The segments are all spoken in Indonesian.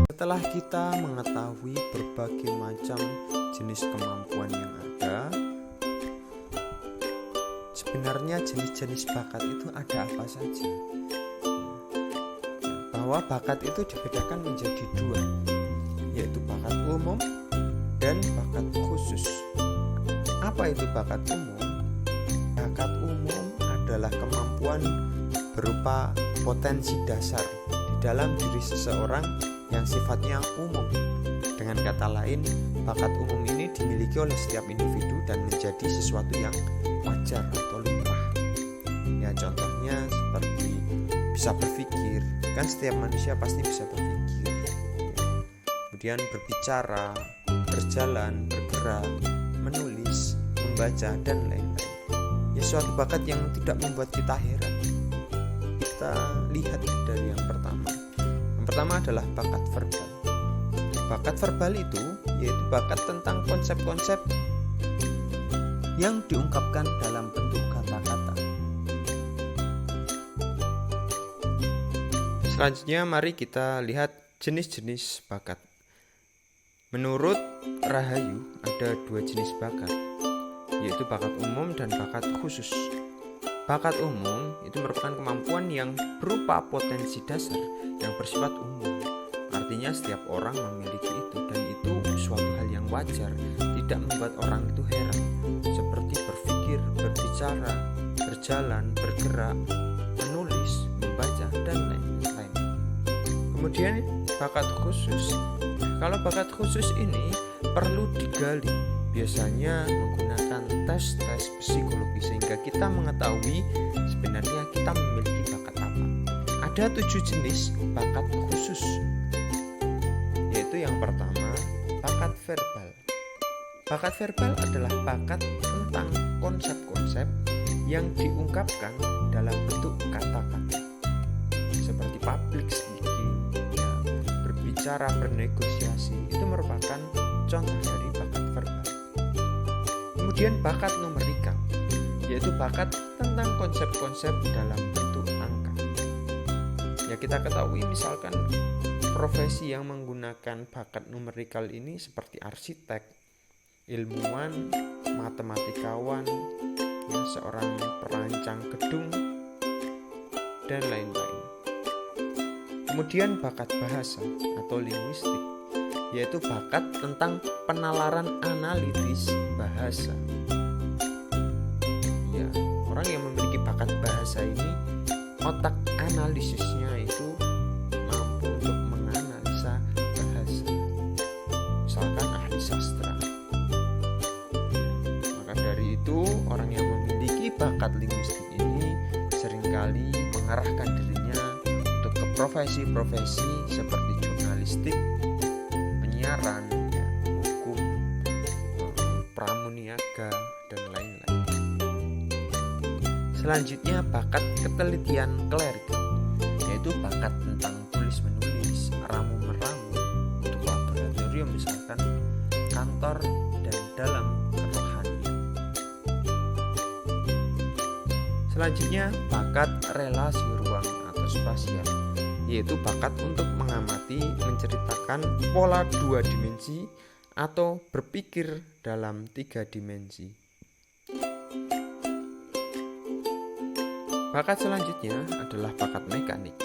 Setelah kita mengetahui berbagai macam jenis kemampuan yang ada, sebenarnya jenis-jenis bakat itu ada apa saja? Bahwa bakat itu dibedakan menjadi dua, yaitu bakat umum dan bakat khusus. Apa itu bakat umum? Bakat umum adalah kemampuan berupa potensi dasar di dalam diri seseorang yang sifatnya umum. Dengan kata lain, bakat umum ini dimiliki oleh setiap individu dan menjadi sesuatu yang wajar atau lumrah. Ya, contohnya seperti bisa berpikir, kan setiap manusia pasti bisa berpikir. Kemudian berbicara, berjalan, bergerak, menulis, membaca, dan lain-lain. Ya, suatu bakat yang tidak membuat kita heran. Kita lihat dari yang pertama. Yang pertama adalah bakat verbal. Bakat verbal itu yaitu bakat tentang konsep-konsep yang diungkapkan dalam bentuk kata-kata. Selanjutnya mari kita lihat jenis-jenis bakat. Menurut Rahayu ada dua jenis bakat, yaitu bakat umum dan bakat khusus. Bakat umum itu merupakan kemampuan yang berupa potensi dasar yang bersifat umum. Artinya setiap orang memiliki itu dan itu suatu hal yang wajar, tidak membuat orang itu heran. Seperti berpikir, berbicara, berjalan, bergerak, menulis, membaca, dan lain-lain. Kemudian bakat khusus. Kalau bakat khusus ini perlu digali, biasanya menggunakan tes-tes psikologi sehingga kita mengetahui sebenarnya kita memiliki bakat apa. Ada 7 jenis bakat khusus, yaitu yang pertama, bakat verbal. Bakat verbal adalah bakat tentang konsep-konsep yang diungkapkan dalam bentuk kata-kata, seperti public speaking, ya, berbicara, bernegosiasi, itu merupakan contoh dari bakat verbal. Kemudian bakat numerikal, yaitu bakat tentang konsep-konsep dalam bentuk angka. Ya, kita ketahui misalkan profesi yang menggunakan bakat numerikal ini seperti arsitek, ilmuwan, matematikawan, ya, seorang perancang gedung, dan lain-lain. Kemudian bakat bahasa atau linguistik, yaitu bakat tentang penalaran analitis bahasa. Ya, orang yang memiliki bakat bahasa ini, otak analisisnya itu mampu untuk menganalisa bahasa. Misalkan ahli sastra. Maka dari itu, orang yang memiliki bakat linguistik ini seringkali mengarahkan dirinya untuk ke profesi-profesi seperti jurnalistik, penyiaran, ya, hukum, pramuniaga, dan lain-lain. Selanjutnya bakat ketelitian klerikal, yaitu bakat tentang tulis-menulis, ramu-meramu untuk laboratorium, misalkan kantor dan dalam kerohanian. Selanjutnya bakat relasi ruang atau spasial, yaitu bakat untuk mengamati, menceritakan pola 2 dimensi atau berpikir dalam 3 dimensi. Bakat selanjutnya adalah bakat mekanik,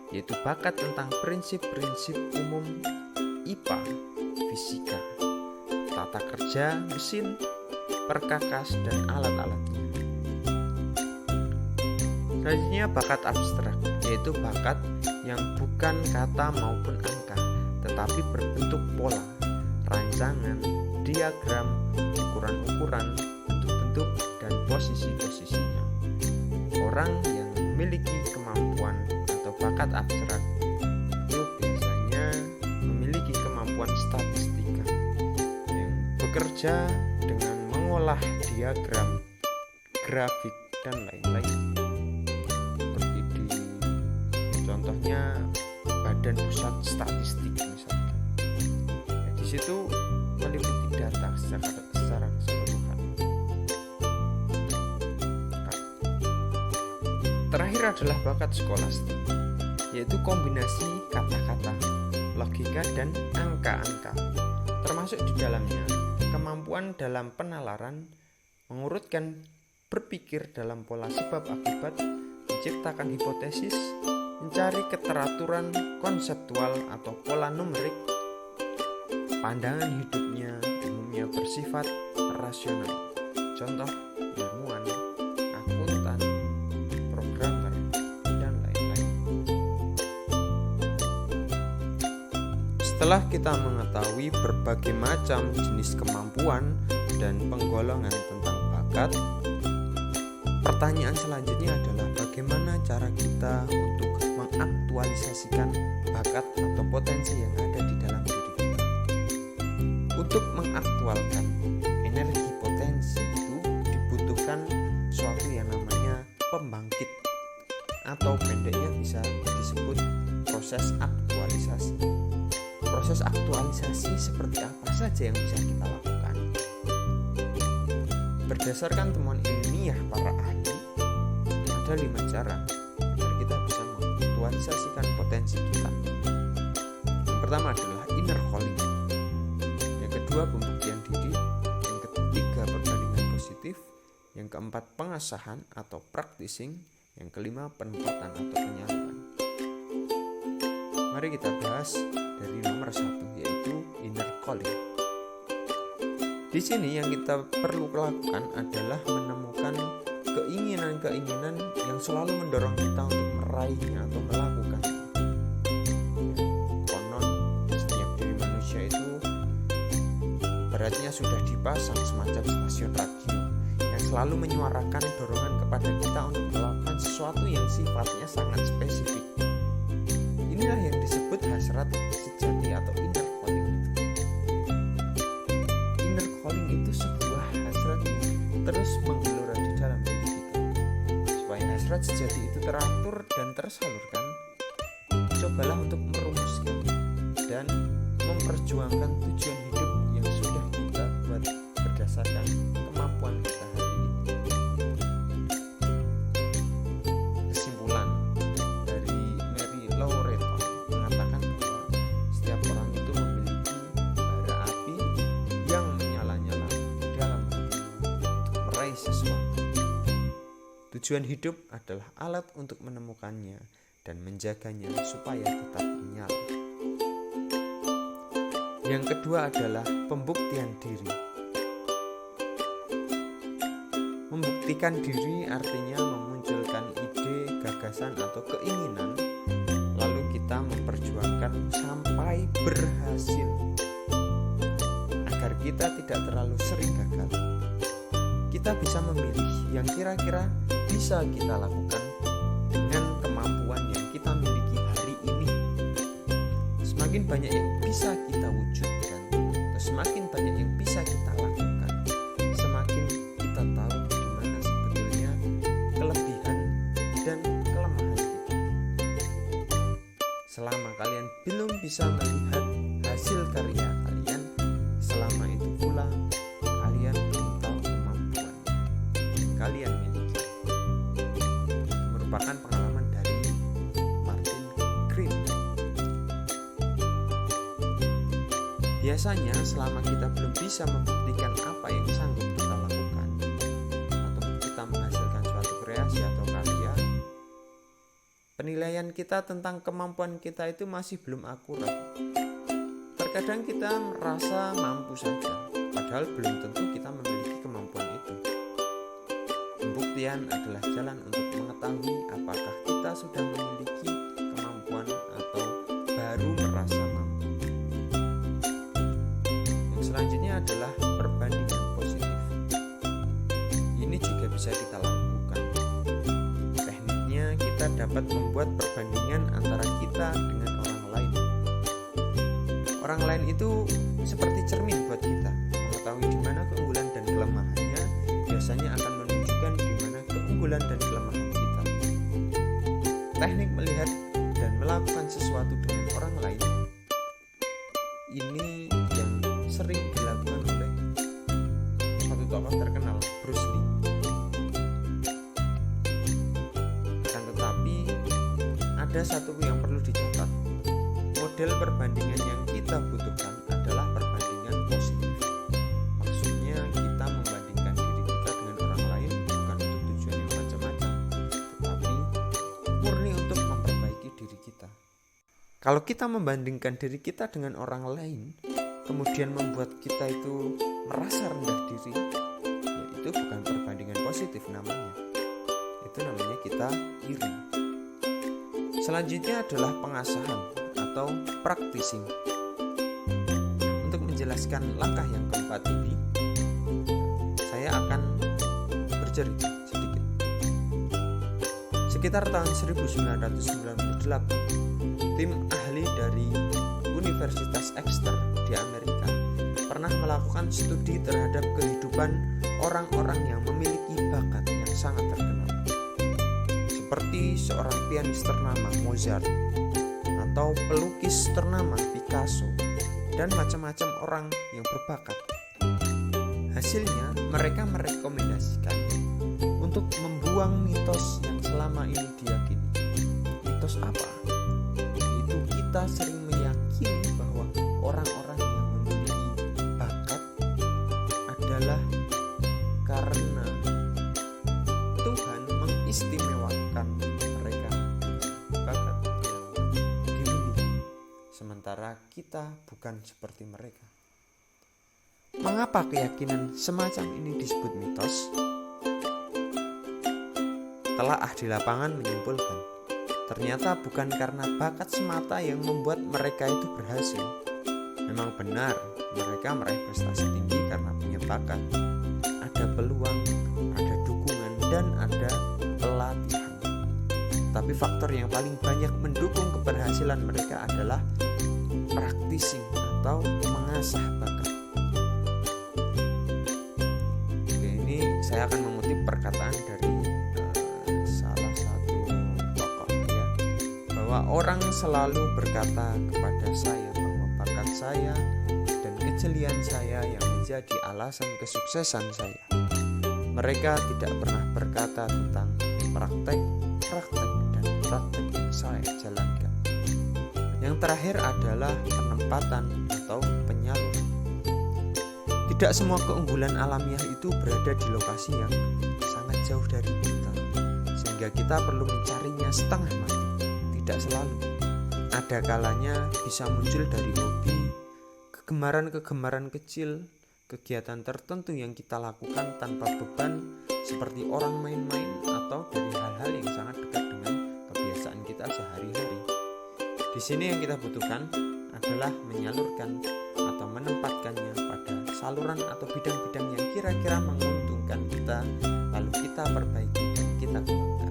yaitu bakat tentang prinsip-prinsip umum IPA, fisika, tata kerja mesin, perkakas, dan alat-alatnya. Selanjutnya bakat abstrak, yaitu bakat yang bukan kata maupun angka, tetapi berbentuk pola, rancangan, diagram, ukuran-ukuran, bentuk-bentuk, dan posisi-posisinya. Orang yang memiliki kemampuan atau bakat abstrak itu biasanya memiliki kemampuan statistika yang bekerja dengan mengolah diagram, grafik, dan lain-lain. Seperti di contohnya Badan Pusat Statistik misalkan. Ya, di situ meliputi data secara keseluruhan. Terakhir adalah bakat skolastik, yaitu kombinasi kata-kata, logika, dan angka-angka. Termasuk di dalamnya kemampuan dalam penalaran, mengurutkan, berpikir dalam pola sebab akibat, menciptakan hipotesis, mencari keteraturan konseptual atau pola numerik. Pandangan hidupnya umumnya bersifat rasional. Contoh ilmuwan, akuntan, programmer, dan lain-lain. Setelah kita mengetahui berbagai macam jenis kemampuan dan penggolongan tentang bakat, pertanyaan selanjutnya adalah bagaimana cara kita untuk mengaktualisasikan bakat atau potensi yang ada di dalam diri kita. Untuk mengaktualkan energi potensi itu dibutuhkan suatu yang namanya pembangkit, atau pendeknya bisa disebut proses aktualisasi. Proses aktualisasi seperti apa saja yang bisa kita lakukan? Berdasarkan temuan ilmiah para ahli, ada 5 cara agar kita bisa mengaktualisasikan potensi kita. Yang pertama adalah inner calling. Yang kedua, pembuktian diri. Yang ketiga, perbandingan positif. Yang keempat, pengasahan atau practicing. Yang kelima, penempatan atau penyaluran. Mari kita bahas dari nomor 1, yaitu inner calling. Di sini yang kita perlu lakukan adalah menemukan keinginan-keinginan yang selalu mendorong kita untuk meraihnya atau melakukan. Konon setiap diri manusia itu beratnya sudah dipasang semacam stasiun radio yang selalu menyuarakan dorongan kepada kita untuk melakukan sesuatu yang sifatnya sangat spesifik. Inilah yang disebut hasrat sejati atau inner calling itu. Inner calling itu sebuah hasrat yang terus menggelora di dalam diri kita. Supaya hasrat sejati itu teratur dan tersalurkan, cobalah untuk merumuskan dan memperjuangkan tujuan hidup yang sudah kita buat berdasarkan kemampuan kita hari ini. Kesimpulan dari Mary Laureton mengatakan bahwa setiap orang itu memiliki bara api yang menyala-nyala dalam hatinya untuk meraih sesuatu. Tujuan hidup adalah alat untuk menemukannya dan menjaganya supaya tetap menyala. Yang kedua adalah pembuktian diri. Membuktikan diri artinya memunculkan ide, gagasan, atau keinginan, lalu kita memperjuangkan sampai berhasil. Agar kita tidak terlalu sering gagal, kita bisa memilih yang kira-kira bisa kita lakukan dengan kemampuan yang kita miliki hari ini. Semakin banyak yang bisa kita wujudkan, atau semakin banyak yang bisa kita lakukan, semakin kita tahu di mana sebetulnya kelebihan dan kelemahan kita. Selama kalian belum bisa melihat hasil karya kalian, selama itu pula kalian belum tahu kemampuan yang kalian miliki. Itu merupakan pengalaman dari Martin Green. Biasanya selama kita belum bisa membuktikan apa yang sanggup kita lakukan, atau kita menghasilkan suatu kreasi atau karya, penilaian kita tentang kemampuan kita itu masih belum akurat. Terkadang kita merasa mampu saja, padahal belum tentu kita memiliki kemampuan itu. Pembuktian adalah jalan untuk mengetahui apakah kita sudah memiliki kemampuan atau baru merasa mampu. Selanjutnya adalah perbandingan positif. Ini juga bisa kita lakukan. Tekniknya kita dapat membuat perbandingan antara kita dengan orang lain. Orang lain itu seperti cermin buat kita. Mengetahui di mana keunggulan dan kelemahannya biasanya akan menunjukkan di mana keunggulan keunggulan dan kelemahan kita. Teknik melihat dan melakukan sesuatu dengan orang lain ini yang sering dilakukan oleh suatu tokoh terkenal, Bruce Lee. Akan tetapi ada satu yang perlu dicatat. Model perbandingan yang kita butuhkan adalah perbandingan positif. Maksudnya kita membandingkan diri kita dengan orang lain bukan untuk tujuan yang macam-macam, tetapi murni untuk memperbaiki diri kita. Kalau kita membandingkan diri kita dengan orang lain, kemudian membuat kita itu merasa rendah diri, ya itu bukan perbandingan positif namanya. Itu namanya kita iri. Selanjutnya adalah pengasahan atau practicing. Untuk menjelaskan langkah yang keempat ini, saya akan bercerita sedikit. Sekitar tahun 1998, tim ahli dari Universitas Exeter di Amerika pernah melakukan studi terhadap kehidupan orang-orang yang memiliki bakat yang sangat terkenal, seperti seorang pianis ternama Mozart atau pelukis ternama Picasso dan macam-macam orang yang berbakat. Hasilnya mereka merekomendasikan untuk membuang mitos yang selama ini diyakini. Mitos apa? Yaitu kita sering meyakini bahwa orang-orang yang memiliki bakat adalah karena Tuhan mengistimewakan mereka bakat yang dimiliki, sementara kita bukan seperti mereka. Mengapa keyakinan semacam ini disebut mitos? Telaah di lapangan menyimpulkan, ternyata bukan karena bakat semata yang membuat mereka itu berhasil. Memang benar, mereka meraih prestasi tinggi karena punya bakat. Ada peluang, ada dukungan, dan ada pelatihan. Tapi faktor yang paling banyak mendukung keberhasilan mereka adalah practicing atau mengasah bakat. Oke, ini saya akan mengutip perkataan dari salah satu tokoh ya, bahwa orang selalu berkata kepada saya bahwa bakat saya dan kejelian saya yang menjadi alasan kesuksesan saya. Mereka tidak pernah berkata tentang praktek dan praktek yang saya jalankan. Yang terakhir adalah penempatan atau penyaluran. Tidak semua keunggulan alamiah itu berada di lokasi yang sangat jauh dari kita, sehingga kita perlu mencarinya setengah mati. Tidak selalu. Ada kalanya bisa muncul dari hobi, kegemaran-kegemaran kecil, kegiatan tertentu yang kita lakukan tanpa beban, seperti orang main-main atau dari hal-hal yang sangat dekat dengan kebiasaan kita sehari-hari. Di sini yang kita butuhkan adalah menyalurkan atau menempatkannya pada saluran atau bidang-bidang yang kira-kira menguntungkan kita, lalu kita perbaiki dan kita kembangkan.